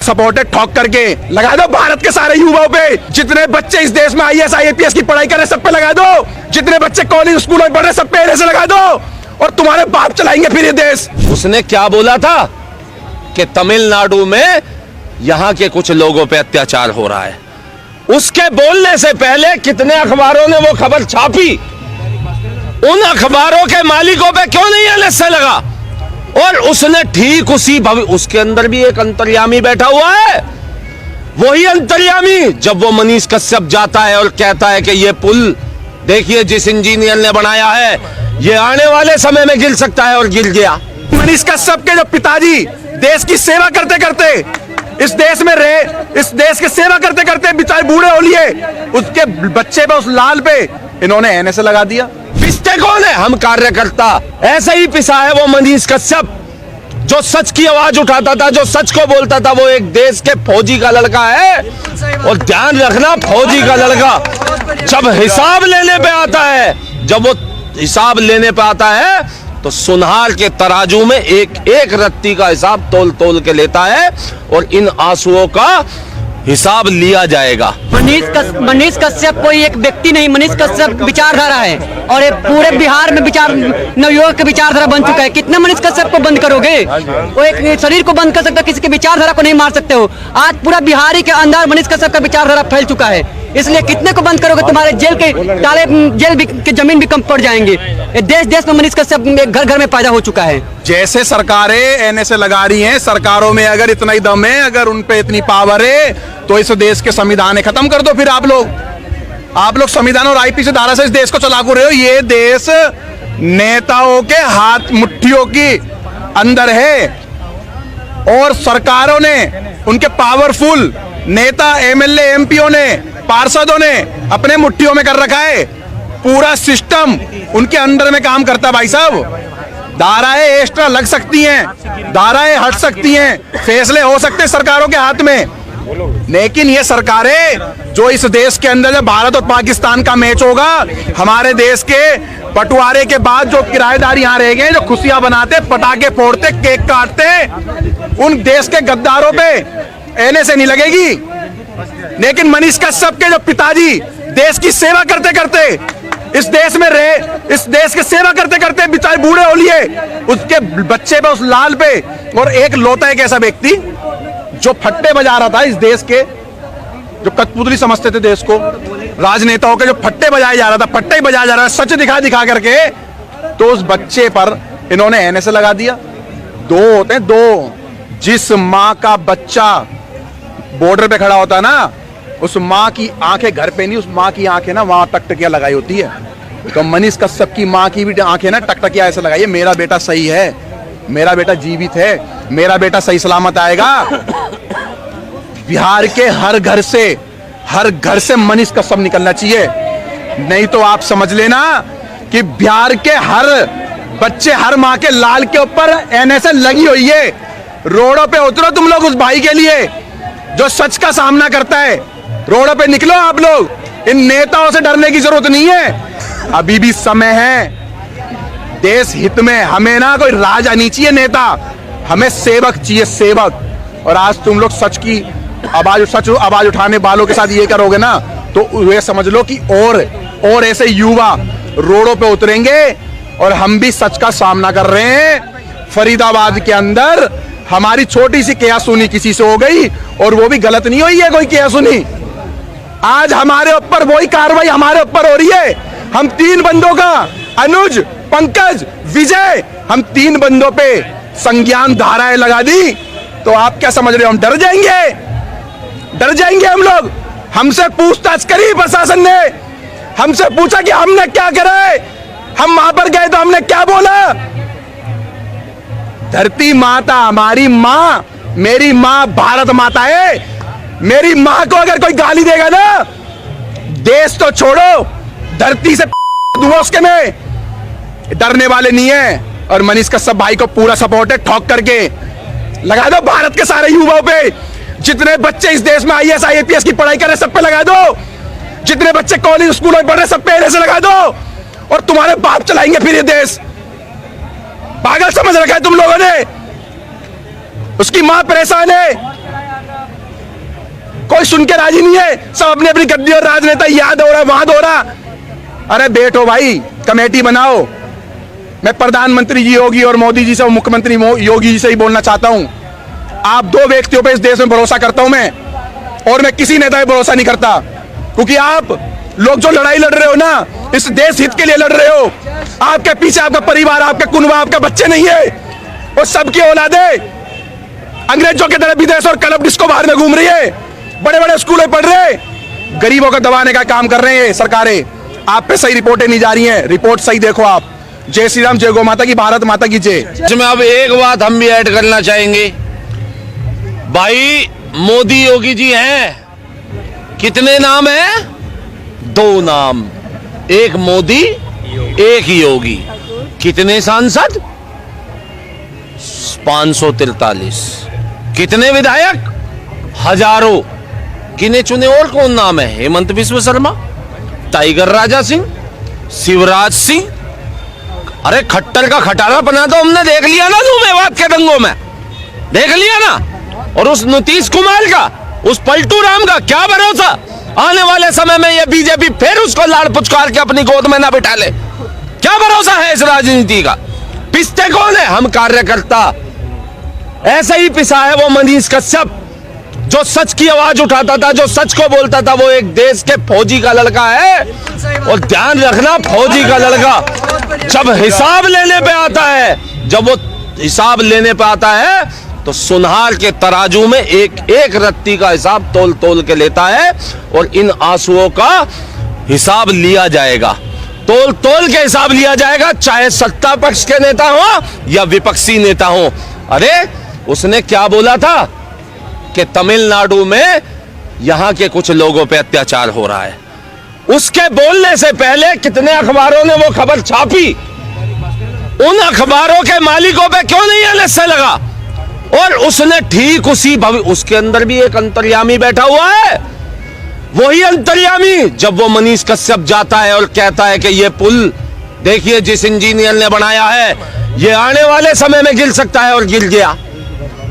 Supported ठोक करके लगा दो भारत के सारे युवाओं पे। जितने बच्चे इस देश में IAS IPS की पढ़ाई कर रहे सब पे लगा दो। जितने बच्चे कॉलेज स्कूलों में पढ़ रहे सब पे ऐसे लगा दो और तुम्हारे बाप चलाएंगे फिर ये देश। उसने क्या बोला था कि तमिलनाडु में यहां के कुछ लोगों पे अत्याचार हो रहा है। उसके बोलने से पहले कितने अखबारों ने वो खबर छापी। उन अखबारों के मालिकों पे क्यों नहीं LSA लगा। और उसने ठीक उसके अंदर भी एक अंतर्यामी बैठा हुआ है। वही अंतर्यामी जब वो मनीष कश्यप जाता है और कहता है कि ये पुल देखिए जिस इंजीनियर ने बनाया है ये आने वाले समय में गिर सकता है, और गिर गया। मनीष कश्यप के जो पिताजी देश की सेवा करते करते इस देश में रहे, इस देश की सेवा करते करते बेचारे बूढ़े हो लिए, उसके बच्चे पे, उस लाल पे इन्होंने NSA लगा दिया। पिसते कौन है? हम कार्यकर्ता। ऐसे ही पिसा है वो मनीष कश्यप जो सच की आवाज उठाता था, जो सच को बोलता था। वो एक देश के फौजी का लड़का है। और ध्यान रखना, फौजी का लड़का जब हिसाब लेने पे आता है, जब वो हिसाब लेने पे आता है तो सुनहार के तराजू में एक एक रत्ती का हिसाब तोल तोल के लेता है और इन आंसुओं का हिसाब लिया जाएगा। मनीष कश्यप कोई एक व्यक्ति नहीं, मनीष कश्यप विचारधारा है और ये पूरे बिहार में नवयुवक की विचारधारा बन चुका है। कितने मनीष कश्यप को बंद करोगे? वो एक शरीर को बंद कर सकते हो, किसी की विचारधारा को नहीं मार सकते हो। आज पूरा बिहारी के अंदर मनीष कश्यप का विचारधारा फैल चुका है, इसलिए कितने को बंद करोगे? तुम्हारे जेल के ताले, जेल की जमीन भी कम पड़ जाएंगे। देश देश में मनीष कश्यप घर घर में पैदा हो चुका है। जैसे सरकारें NSA लगा रही हैं, सरकारों में अगर इतना ही दम है, अगर उन पे इतनी पावर है, तो इस देश के संविधान खत्म कर दो। फिर आप लोग संविधान और IPC धारा से इस देश को चलाकू रहे हो। ये देश नेताओं के हाथ मुट्ठियों की अंदर है और सरकारों ने, उनके पावरफुल नेता, MLA MPओं ने, पार्षदों ने अपने मुट्ठियों में कर रखा है। पूरा सिस्टम उनके अंडर में काम करता है। भाई साहब, धाराएं एक्स्ट्रा लग सकती हैं, धाराएं हट सकती हैं, फैसले हो सकते हैं सरकारों के हाथ में, लेकिन ये सरकारें जो इस देश के अंदर जब भारत और पाकिस्तान का मैच होगा, हमारे देश के बंटवारे के बाद जो किराएदार यहाँ रह गए, जो खुशियां बनाते, पटाखे फोड़ते, केक काटते, उन देश के गद्दारों पे NSA नहीं लगेगी। लेकिन मनीष कश्यप के जो पिताजी देश की सेवा करते करते इस देश में रहे, इस देश की सेवा करते करते बेचारे बूढ़े हो लिए, उसके बच्चे पे, उस लाल पे, और एक लौता एक ऐसा व्यक्ति जो फट्टे बजा रहा था इस देश के, जो कठपुतली समझते थे देश को, राजनेताओं के जो फट्टे बजाए जा रहा था, फट्टे ही बजाया जा रहा है सच दिखा करके, तो उस बच्चे पर इन्होंने NSA लगा दिया। दो होते हैं, दो। जिस माँ का बच्चा बॉर्डर पे खड़ा होता है ना, उस माँ की आंखें घर पे नहीं, उस माँ की आंखें ना वहां टकटकियां लगाई होती है। तो मनीष कश्यप की माँ की भी आंखें ना टकटकियां ऐसे लगाई है, मेरा बेटा सही है, मेरा बेटा जीवित है, मेरा बेटा सही सलामत आएगा। बिहार के हर घर से मनीष कश्यप निकलना चाहिए, नहीं तो आप समझ लेना कि बिहार के हर बच्चे, हर माँ के लाल के ऊपर NSA लगी हुई है। रोडों पे उतरो तुम लोग उस भाई के लिए जो सच का सामना करता है। रोडों पे निकलो आप लोग। इन नेताओं से डरने की जरूरत नहीं है, अभी भी समय है। देश हित में हमें ना कोई राजा नहीं चाहिए नेता, हमें सेवक चाहिए, सेवक। और आज तुम लोग सच आवाज उठाने वालों के साथ ये करोगे ना, तो ये समझ लो कि और ऐसे युवा रोडों पे उतरेंगे। और हम भी सच का सामना कर रहे हैं। फरीदाबाद के अंदर हमारी छोटी सी कियासुनी किसी से हो गई, और वो भी गलत नहीं हुई है कोई कियासुनी। आज हमारे ऊपर वही कार्रवाई हमारे ऊपर हो रही है। हम 3 बंदों का, अनुज, पंकज, विजय, हम 3 बंदों पे संज्ञान धाराएं लगा दी। तो आप क्या समझ रहे हो हम डर जाएंगे हम लोग? हमसे पूछताछ करी प्रशासन ने, हमसे पूछा कि हमने क्या करा है, हम वहां पर गए तो हमने क्या बोला। धरती माता हमारी माँ, मेरी माँ भारत माता है। मेरी माँ को अगर कोई गाली देगा ना, देश तो छोड़ो, धरती से दूंगा उसके में। डरने वाले नहीं है। और मनीष कश्यप भाई को पूरा सपोर्ट है, ठोक करके लगा दो भारत के सारे युवाओं पे। जितने बच्चे इस देश में IAS IPS की पढ़ाई कर रहे सब पे लगा दो। जितने बच्चे कॉलेज स्कूलों में पढ़ रहे सब पे NSA लगा दो और तुम्हारे बाप चलाएंगे फिर ये देश। पागल समझ रखा है तुम लोगों ने। उसकी मां परेशान है, सुन के राजी नहीं है, सब अपनी अपनी गद्दी और राजनेता याद हो रहा, वहां हो रहा। अरे बैठो भाई, कमेटी बनाओ। मैं प्रधानमंत्री जी योगी और मोदी जी से, मुख्यमंत्री योगी जी से ही बोलना चाहता हूं, आप दो व्यक्तियों पे इस देश में भरोसा करता हूं मैं, और मैं किसी नेता पे भरोसा नहीं करता, क्योंकि आप लोग जो लड़ाई लड़ रहे हो ना, इस देश हित के लिए लड़ रहे हो। आपके पीछे आपका परिवार, आपके कुनबा, आपके बच्चे नहीं है, और सबकी औलादे अंग्रेजों के तरह विदेश और क्लब डिस्को बाहर में घूम रही है, बड़े बड़े स्कूलों में पढ़ रहे, गरीबों को दबाने का काम कर रहे हैं सरकारें। आप पे सही रिपोर्टें नहीं जा रही हैं, रिपोर्ट सही देखो आप। जय श्री राम, जय गौ माता की, भारत माता की जय। इसमें अब एक बात हम भी ऐड करना चाहेंगे, भाई मोदी योगी जी हैं, कितने नाम हैं? दो नाम, एक मोदी एक योगी। कितने सांसद? 543। कितने विधायक? हजारों। गिने चुने और कौन नाम है? हेमंत बिस्व शर्मा, टाइगर राजा सिंह, शिवराज सिंह। अरे खट्टर का खटारा बना तो हमने देख लिया ना, मेवात के दंगों में देख लिया ना। और उस नीतीश कुमार का, उस पलटू राम का क्या भरोसा, आने वाले समय में ये बीजेपी फिर उसको लाड़ पुचकार के अपनी गोद में ना बिठा ले। क्या भरोसा है इस राजनीति का? पिसते कौन है? हम कार्यकर्ता। ऐसे ही पिसा है वो मनीष कश्यप, जो सच की आवाज उठाता था, जो सच को बोलता था। वो एक देश के फौजी का लड़का है, और ध्यान रखना, फौजी का लड़का जब हिसाब लेने पे आता है, जब वो हिसाब लेने पे आता है, तो सुनहार के तराजू में एक एक रत्ती का हिसाब तोल तोल के लेता है, और इन आंसुओं का हिसाब लिया जाएगा, तोल तोल के हिसाब लिया जाएगा, चाहे सत्ता पक्ष के नेता हो या विपक्षी नेता हो। अरे उसने क्या बोला था कि तमिलनाडु में यहां के कुछ लोगों पे अत्याचार हो रहा है। उसके बोलने से पहले कितने अखबारों ने वो खबर छापी? उन अखबारों के मालिकों पे क्यों नहीं एनएसए लगा? और उसने ठीक उसी उसके अंदर भी एक अंतर्यामी बैठा हुआ है, वही अंतर्यामी जब वो मनीष कश्यप जाता है और कहता है कि ये पुल देखिए जिस इंजीनियर ने बनाया है, ये आने वाले समय में गिर सकता है, और गिर गया।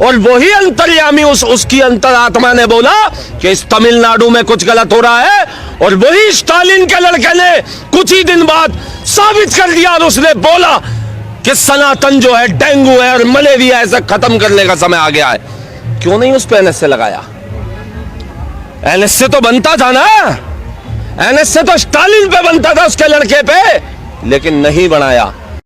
और वही अंतर्यामी उसकी अंतरात्मा ने बोला कि इस तमिलनाडु में कुछ गलत हो रहा है, और वही स्टालिन के लड़के ने कुछ ही दिन बाद साबित कर दिया, और उसने बोला कि सनातन जो है, डेंगू है और मलेरिया है, इसे खत्म करने का समय आ गया है। क्यों नहीं उस पर एनएसए लगाया? एनएसए तो बनता था ना, एनएसए तो स्टालिन पे बनता था, उसके लड़के पे, लेकिन नहीं बनाया।